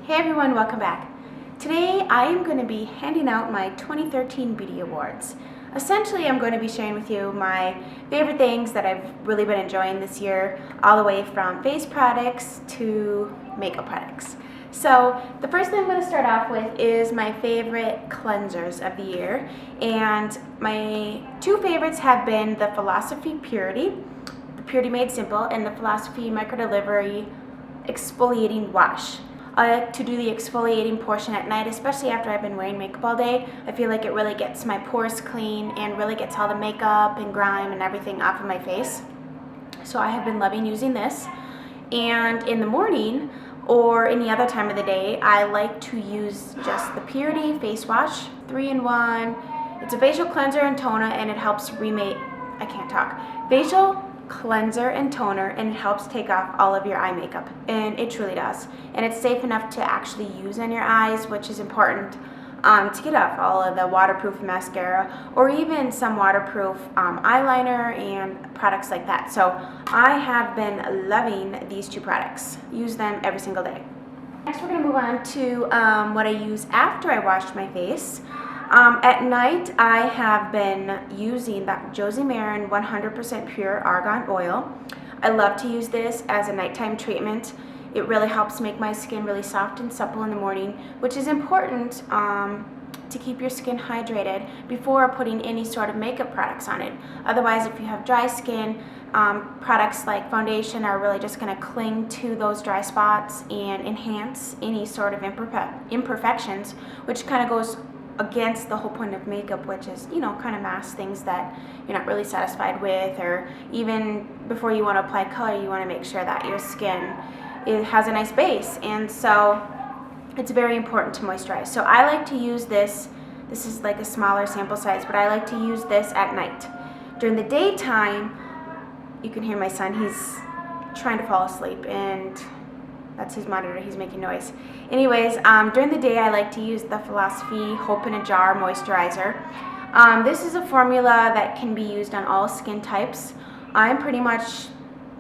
Hey everyone, welcome back. Today I am going to be handing out my 2013 Beauty Awards. Essentially, I'm going to be sharing with you my favorite things that I've really been enjoying this year, all the way from face products to makeup products. So the first thing I'm going to start off with is my favorite cleansers of the year, and my two favorites have been the Philosophy Purity, the Purity Made Simple, and the Philosophy Micro Delivery Exfoliating Wash. I like to do the exfoliating portion at night, especially after I've been wearing makeup all day. I feel like it really gets my pores clean and really gets all the makeup and grime and everything off of my face. So I have been loving using this. And in the morning or any other time of the day, I like to use just the Purity Face Wash, 3-in-1. It's a facial cleanser and toner, and it helps facial cleanser and toner, and it helps take off all of your eye makeup, and it truly does. And it's safe enough to actually use on your eyes, which is important to get off all of the waterproof mascara or even some waterproof eyeliner and products like that. So I have been loving these two products. Use them every single day. Next, we're going to move on to what I use after I wash my face. At night, I have been using that Josie Maran 100% pure argan oil. I love to use this as a nighttime treatment. It really helps make my skin really soft and supple in the morning, which is important to keep your skin hydrated before putting any sort of makeup products on it. Otherwise, if you have dry skin, products like foundation are really just going to cling to those dry spots and enhance any sort of imperfections, which kind of goes against the whole point of makeup, which is, kind of mask things that you're not really satisfied with, or even before you want to apply color, you want to make sure that your skin has a nice base. And so it's very important to moisturize. So I like to use this. This is like a smaller sample size, but I like to use this at night. During the daytime, you can hear my son. He's trying to fall asleep, and that's his monitor. He's making noise. Anyways, during the day, I like to use the Philosophy Hope in a Jar moisturizer. This is a formula that can be used on all skin types. I'm pretty much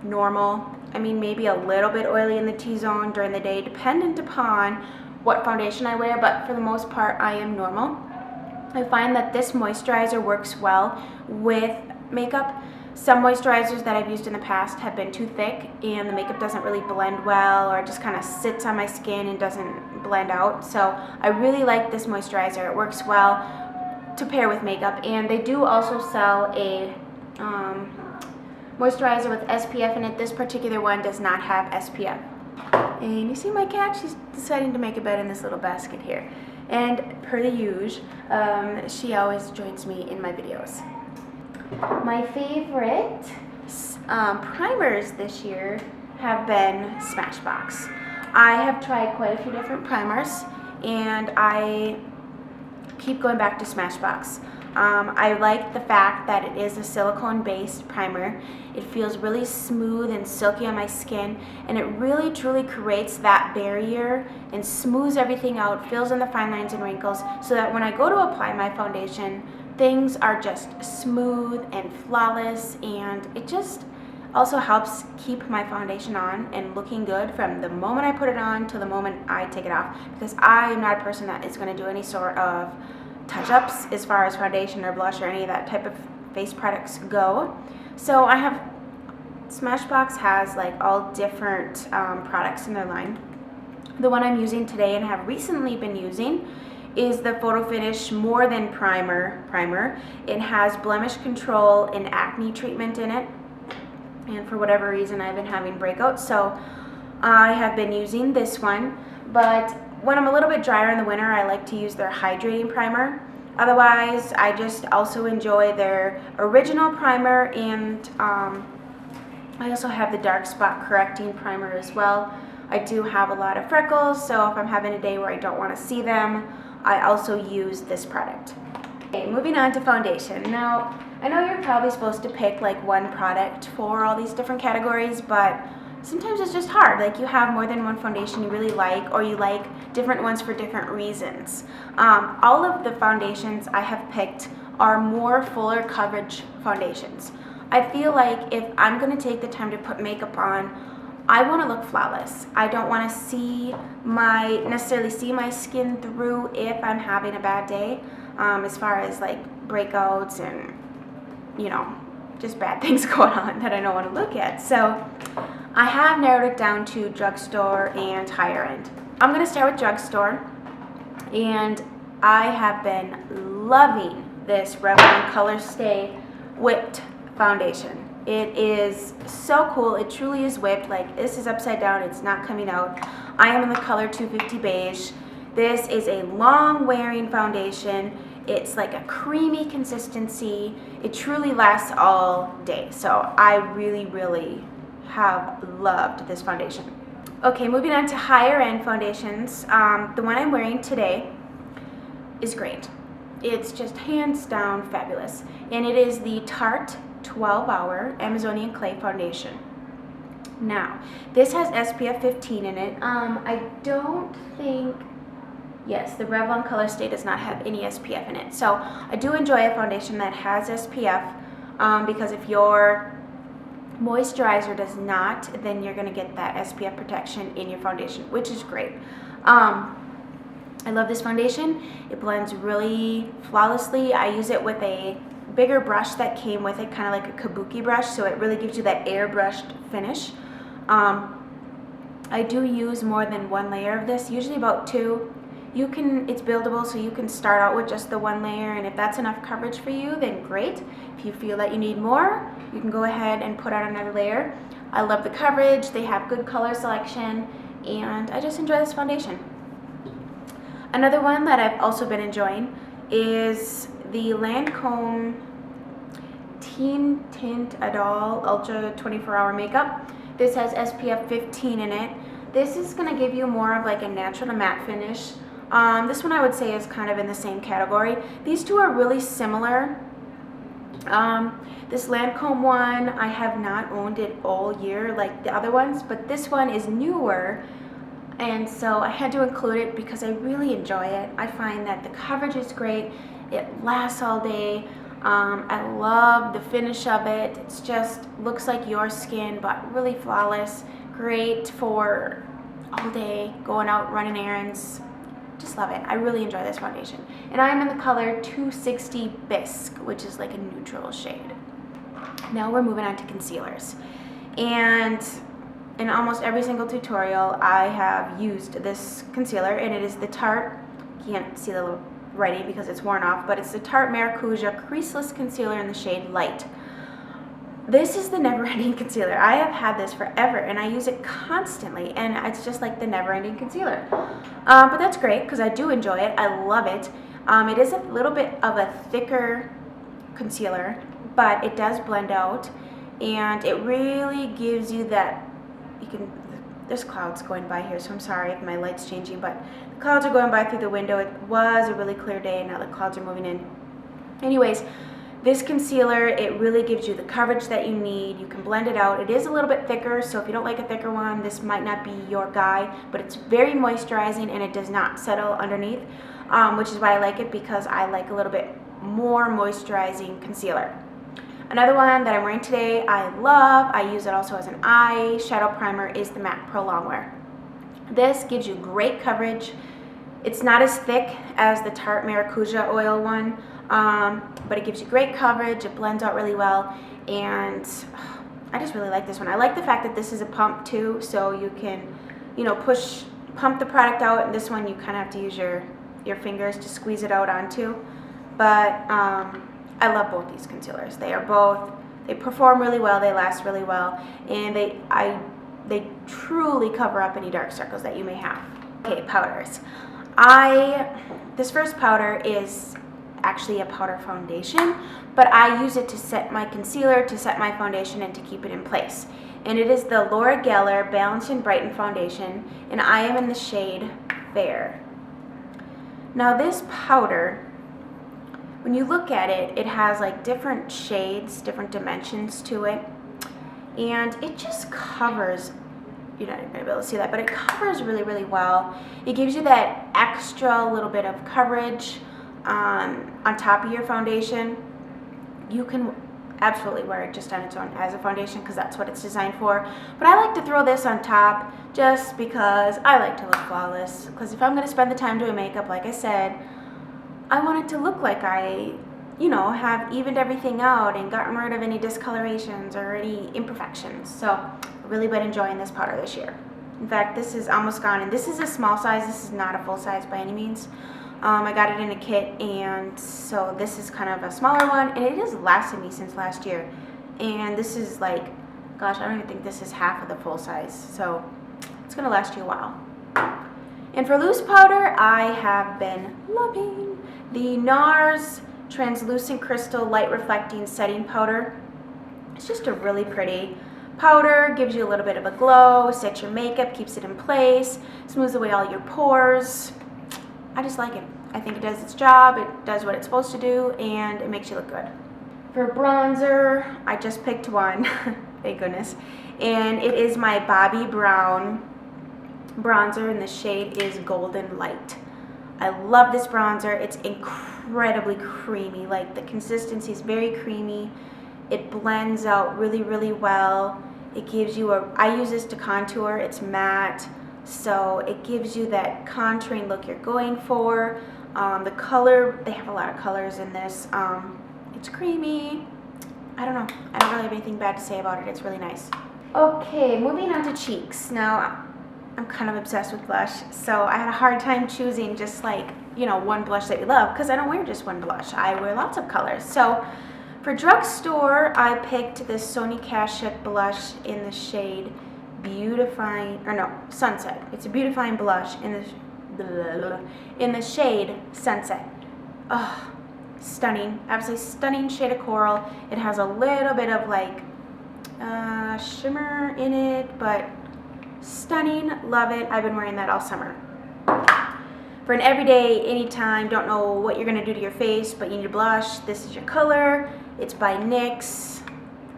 normal. I mean, maybe a little bit oily in the T-zone during the day, dependent upon what foundation I wear, but for the most part, I am normal. I find that this moisturizer works well with makeup. Some moisturizers that I've used in the past have been too thick, and the makeup doesn't really blend well, or it just kind of sits on my skin and doesn't blend out. So I really like this moisturizer. It works well to pair with makeup, and they do also sell a moisturizer with SPF in it. This particular one does not have SPF. And you see my cat? She's deciding to make a bed in this little basket here. And per the usual, she always joins me in my videos. My favorite primers this year have been Smashbox. I have tried quite a few different primers, and I keep going back to Smashbox. I like the fact that it is a silicone-based primer. It feels really smooth and silky on my skin, and it really truly creates that barrier and smooths everything out, fills in the fine lines and wrinkles, so that when I go to apply my foundation, things are just smooth and flawless, and it just also helps keep my foundation on and looking good from the moment I put it on to the moment I take it off, because I am not a person that is going to do any sort of touch-ups as far as foundation or blush or any of that type of face products go. So I have, Smashbox has like all different products in their line. The one I'm using today and have recently been using is the Photo Finish More Than Primer. It has blemish control and acne treatment in it, and for whatever reason I've been having breakouts, so I have been using this one. But when I'm a little bit drier in the winter, I like to use their hydrating primer. Otherwise, I just also enjoy their original primer, and I also have the dark spot correcting primer as well. I do have a lot of freckles, so if I'm having a day where I don't want to see them, I also use this product. Okay, moving on to foundation. Now, I know you're probably supposed to pick like one product for all these different categories, but sometimes it's just hard. Like, you have more than one foundation you really like, or you like different ones for different reasons. All of the foundations I have picked are more fuller coverage foundations. I feel like if I'm going to take the time to put makeup on, I want to look flawless. I don't want to necessarily see my skin through if I'm having a bad day, as far as like breakouts and, you know, just bad things going on that I don't want to look at. So I have narrowed it down to drugstore and higher end. I'm going to start with drugstore, and I have been loving this Revlon Color Stay Whipped Foundation. It is so cool. It truly is whipped. Like, this is upside down. It's not coming out. I am in the color 250 beige. This is a long wearing foundation. It's like a creamy consistency. It truly lasts all day. So I really, really have loved this foundation. Okay, moving on to higher end foundations. The one I'm wearing today is great. It's just hands down fabulous. And it is the Tarte 12-Hour Amazonian Clay Foundation. Now, this has SPF 15 in it. I don't think, yes, the Revlon Color Stay does not have any SPF in it. So I do enjoy a foundation that has SPF, because if your moisturizer does not, then you're going to get that SPF protection in your foundation, which is great. I love this foundation. It blends really flawlessly. I use it with a bigger brush that came with it, kind of like a kabuki brush, so it really gives you that airbrushed finish. I do use more than one layer of this, usually about 2. It's buildable, so you can start out with just the 1 layer, and if that's enough coverage for you, then great. If you feel that you need more, you can go ahead and put on another layer. I love the coverage. They have good color selection, and I just enjoy this foundation. Another one that I've also been enjoying is the Lancome Teen Tint Adol Ultra 24-Hour Makeup. This has SPF 15 in it. This is going to give you more of like a natural to matte finish. This one I would say is kind of in the same category. These two are really similar. This Lancome one, I have not owned it all year like the other ones, but this one is newer, and so I had to include it because I really enjoy it. I find that the coverage is great. It lasts all day. I love the finish of it. It's just looks like your skin, but really flawless. Great for all day, going out, running errands. Just love it. I really enjoy this foundation. And I'm in the color 260 Bisque, which is like a neutral shade. Now we're moving on to concealers. And in almost every single tutorial, I have used this concealer, and it is the Tarte, you can't see the writing because it's worn off, but it's the Tarte Maracuja Creaseless Concealer in the shade Light. This is the never-ending concealer. I have had this forever, and I use it constantly, and it's just like the never-ending concealer. But that's great because I do enjoy it. I love it. It is a little bit of a thicker concealer, but it does blend out, and it really gives you that, there's clouds going by here, so I'm sorry if my light's changing, but the clouds are going by through the window. It was a really clear day, and now the clouds are moving in. Anyways, this concealer, it really gives you the coverage that you need. You can blend it out. It is a little bit thicker, so if you don't like a thicker one, this might not be your guy, but it's very moisturizing, and it does not settle underneath, which is why I like it, because I like a little bit more moisturizing concealer. Another one that I'm wearing today, I love, I use it also as an eyeshadow primer, is the MAC Pro Longwear. This gives you great coverage. It's not as thick as the Tarte Maracuja oil one, but it gives you great coverage. It blends out really well, and I just really like this one. I like the fact that this is a pump too, so you can, pump the product out, and this one you kind of have to use your fingers to squeeze it out onto. But I love both these concealers. They perform really well, they last really well, and they truly cover up any dark circles that you may have. Okay, powders. This first powder is actually a powder foundation, but I use it to set my concealer, to set my foundation, and to keep it in place. And it is the Laura Geller Balance and Brighten Foundation, and I am in the shade Fair. Now this powder, when you look at it, it has like different shades, different dimensions to it, and it just covers, you're not even going to be able to see that, but it covers really, really well. It gives you that extra little bit of coverage on top of your foundation. You can absolutely wear it just on its own as a foundation because that's what it's designed for. But I like to throw this on top just because I like to look flawless. Because if I'm going to spend the time doing makeup, like I said, I want it to look like I, you know, have evened everything out and gotten rid of any discolorations or any imperfections. So I've really been enjoying this powder this year. In fact, this is almost gone, and this is a small size. This is not a full size by any means. I got it in a kit, and so this is kind of a smaller one, and it has lasted me since last year. And this is like, gosh, I don't even think this is half of the full size, so it's gonna last you a while. And for loose powder, I have been loving the NARS Translucent Crystal Light Reflecting Setting Powder. It's just a really pretty powder, gives you a little bit of a glow, sets your makeup, keeps it in place, smooths away all your pores. I just like it. I think it does its job, it does what it's supposed to do, and it makes you look good. For bronzer, I just picked one, thank goodness, and it is my Bobbi Brown bronzer, and the shade is Golden Light. I love this bronzer. It's incredibly creamy, like the consistency is very creamy. It blends out really, really well. It gives you I use this to contour, it's matte, so it gives you that contouring look you're going for. The color, they have a lot of colors in this. It's creamy. I don't know. I don't really have anything bad to say about it. It's really nice. Okay, moving on to cheeks. Now, I'm kind of obsessed with blush, so I had a hard time choosing just like, you know, one blush that you love, because I don't wear just one blush. I wear lots of colors. So for drugstore, I picked this Sony Kashuk blush in the shade Sunset. It's a beautifying blush in the shade Sunset. Oh, stunning, absolutely stunning shade of coral. It has a little bit of like shimmer in it, but stunning, love it. I've been wearing that all summer. For an everyday, anytime, don't know what you're gonna do to your face, but you need a blush, this is your color. It's by NYX.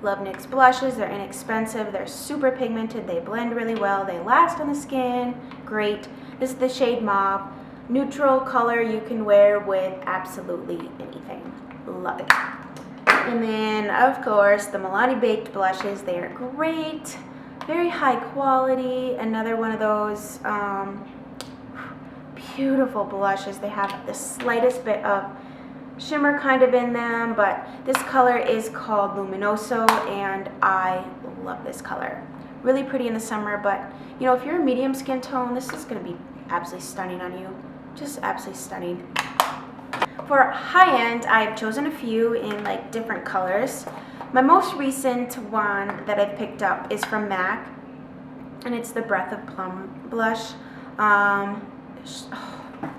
Love NYX blushes. They're inexpensive, they're super pigmented, they blend really well, they last on the skin, great. This is the shade Mauve. Neutral color you can wear with absolutely anything. Love it. And then, of course, the Milani Baked blushes. They are great. Very high quality. Another one of those beautiful blushes. They have the slightest bit of shimmer kind of in them, but this color is called Luminoso, and I love this color. Really pretty in the summer, but you know, if you're a medium skin tone, this is going to be absolutely stunning on you. Just absolutely stunning. For high end, I've chosen a few in like different colors. My most recent one that I've picked up is from MAC, and it's the Breath of Plum blush.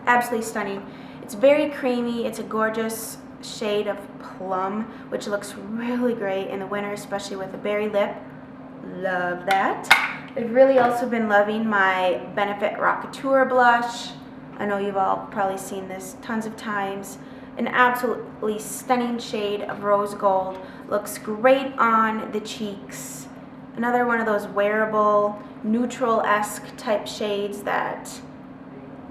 Absolutely stunning. It's very creamy. It's a gorgeous shade of plum, which looks really great in the winter, especially with a berry lip. Love that. I've really also been loving my Benefit Rockateur blush. I know you've all probably seen this tons of times. An absolutely stunning shade of rose gold. Looks great on the cheeks. Another one of those wearable, neutral-esque type shades that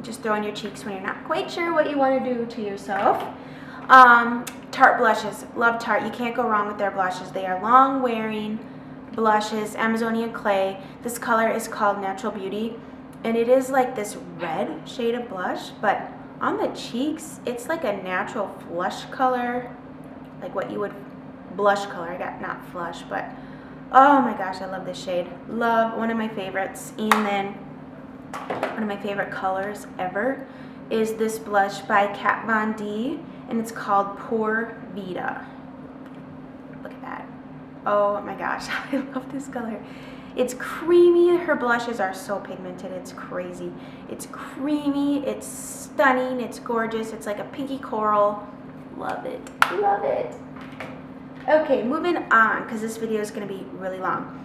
just throw on your cheeks when you're not quite sure what you want to do to yourself. Tarte blushes. Love Tarte. You can't go wrong with their blushes. They are long-wearing blushes, Amazonian clay. This color is called Natural Beauty, and it is like this red shade of blush, but on the cheeks, it's like a natural flush color, like what you would, blush color. I got not flush, but oh my gosh, I love this shade. Love, one of my favorites. And then one of my favorite colors ever is this blush by Kat Von D, and it's called Pure Vita. Look at that. Oh my gosh, I love this color. It's creamy. Her blushes are so pigmented. It's crazy. It's creamy. It's stunning. It's gorgeous. It's like a pinky coral. Love it. Love it. Okay, moving on, because this video is going to be really long.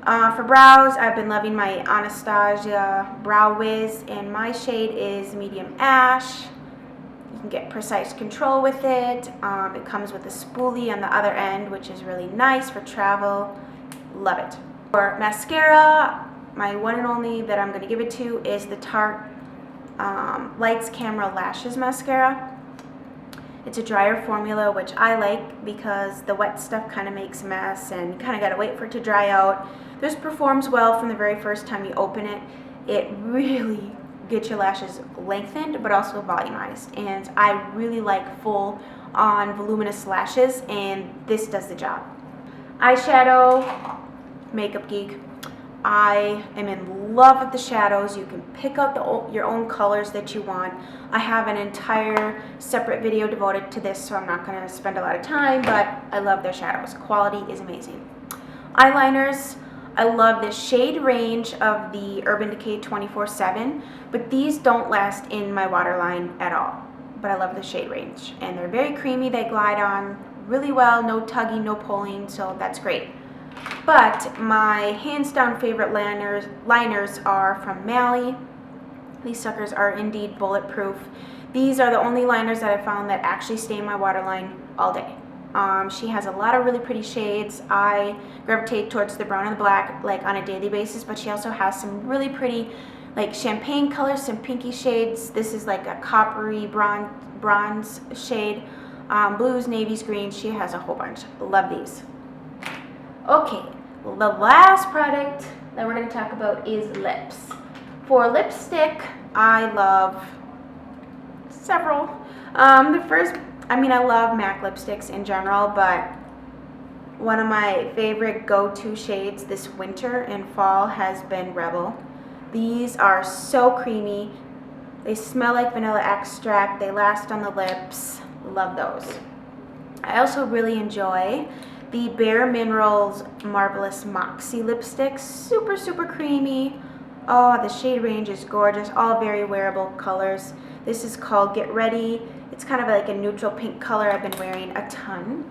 For brows, I've been loving my Anastasia Brow Wiz, and my shade is Medium Ash. You can get precise control with it. It comes with a spoolie on the other end, which is really nice for travel. Love it. For mascara, my one and only that I'm going to give it to is the Tarte Lights Camera Lashes Mascara. It's a drier formula, which I like because the wet stuff kind of makes a mess and you kind of got to wait for it to dry out. This performs well from the very first time you open it. It really gets your lashes lengthened but also volumized, and I really like full on voluminous lashes, and this does the job. Eyeshadow, makeup geek. I am in love with the shadows. You can pick out your own colors that you want. I have an entire separate video devoted to this, so I'm not going to spend a lot of time, but I love their shadows. Quality is amazing. Eyeliners, I love the shade range of the Urban Decay 24/7, but these don't last in my waterline at all. But I love the shade range, and they're very creamy. They glide on really well, no tugging, no pulling, so that's great. But my hands down favorite liners are from Mally. These suckers are indeed bulletproof. These are the only liners that I found that actually stay in my waterline all day. She has a lot of really pretty shades. I gravitate towards the brown and the black like on a daily basis, but she also has some really pretty like champagne colors, some pinky shades. This is like a coppery bronze shade. Blues, navies, greens. She has a whole bunch. Love these. Okay, the last product that we're going to talk about is lips. For lipstick, I love several. I love MAC lipsticks in general, but one of my favorite go-to shades this winter and fall has been Rebel. These are so creamy. They smell like vanilla extract. They last on the lips. Love those. I also really enjoy the Bare Minerals Marvelous Moxie lipstick. Super, super creamy. Oh, the shade range is gorgeous. All very wearable colors. This is called Get Ready. It's kind of like a neutral pink color. I've been wearing a ton.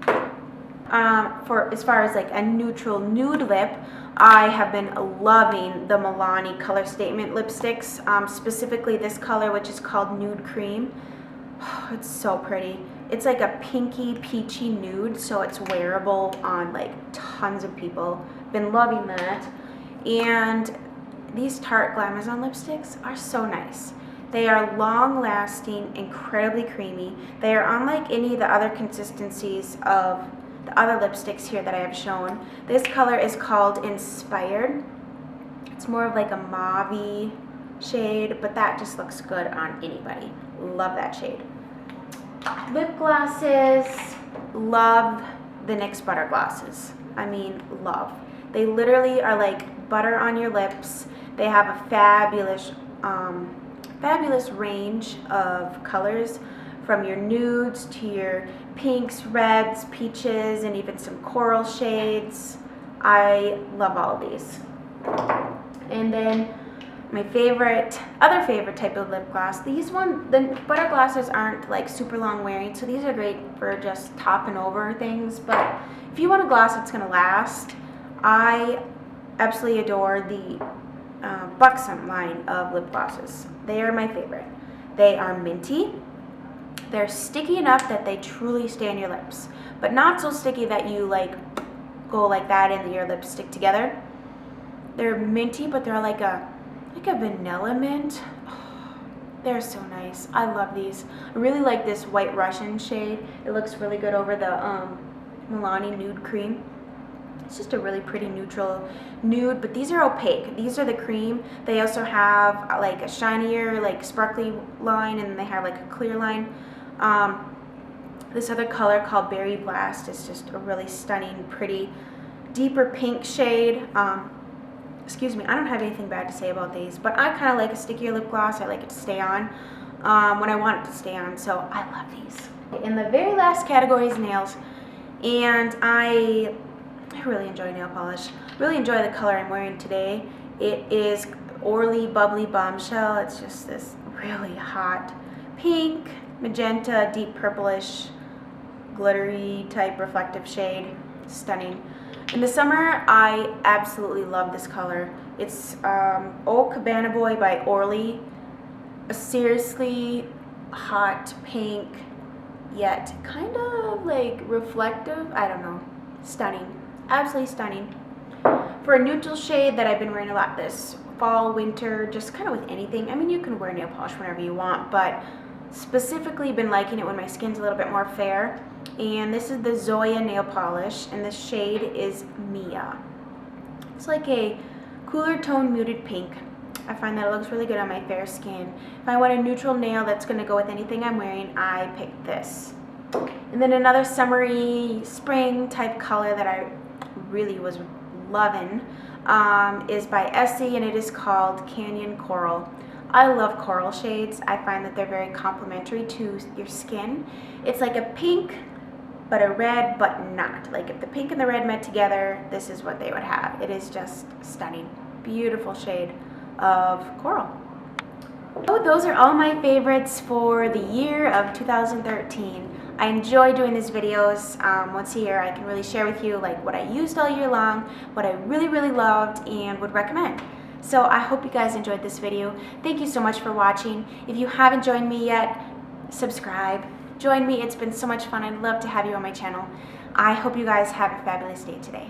For as far as like a neutral nude lip, I have been loving the Milani Color Statement lipsticks. Specifically this color, which is called Nude Cream. Oh, it's so pretty. It's like a pinky peachy nude, so it's wearable on like tons of people. Been loving that. And these Tarte Glamazon lipsticks are so nice. They are long lasting, incredibly creamy. They are unlike any of the other consistencies of the other lipsticks here that I have shown. This color is called Inspired. It's more of like a mauve-y shade, but that just looks good on anybody. Love that shade. Lip glosses, love the NYX Butter Glosses. I mean, love. They literally are like butter on your lips. They have a fabulous range of colors, from your nudes to your pinks, reds, peaches, and even some coral shades. I love all of these. And then my other favorite type of lip gloss, the butter glosses aren't like super long wearing, so these are great for just topping over things. But if you want a gloss that's gonna last, I absolutely adore the Buxom line of lip glosses. They are my favorite. They are minty. They're sticky enough that they truly stay on your lips, but not so sticky that you like go like that and your lips stick together. They're minty, but they're like a vanilla mint. Oh, they're so nice. I love these. I really like this White Russian shade. It looks really good over the Milani Nude Cream. It's just a really pretty neutral nude, but these are opaque. These are the cream. They also have like a shinier, like sparkly line, and they have like a clear line. This other color called Berry Blast is just a really stunning, pretty, deeper pink shade. Excuse me, I don't have anything bad to say about these, but I kind of like a stickier lip gloss. I like it to stay on when I want it to stay on, so I love these. In the very last category is nails, and I really enjoy nail polish. Really enjoy the color I'm wearing today. It is Orly Bubbly Bombshell. It's just this really hot pink, magenta, deep purplish, glittery type reflective shade. Stunning. In the summer, I absolutely love this color. It's Eau Cabana Boy by Orly. A seriously hot pink, yet kind of like reflective. I don't know. Stunning. Absolutely stunning. For a neutral shade that I've been wearing a lot this fall, winter, just kind of with anything. I mean, you can wear nail polish whenever you want, but specifically been liking it when my skin's a little bit more fair. And this is the Zoya nail polish, and the shade is Mia. It's like a cooler tone muted pink. I find that it looks really good on my fair skin. If I want a neutral nail that's going to go with anything I'm wearing, I picked this. And then another summery spring type color that I really was loving is by IPSY, and it is called Canyon Coral. I love coral shades. I find that they're very complementary to your skin. It's like a pink but a red but not. Like if the pink and the red met together, this is what they would have. It is just stunning. Beautiful shade of coral. So those are all my favorites for the year of 2013. I enjoy doing these videos. Once a year I can really share with you like what I used all year long, what I really loved and would recommend. So I hope you guys enjoyed this video. Thank you so much for watching. If you haven't joined me yet, subscribe. Join me. It's been so much fun. I'd love to have you on my channel. I hope you guys have a fabulous day today.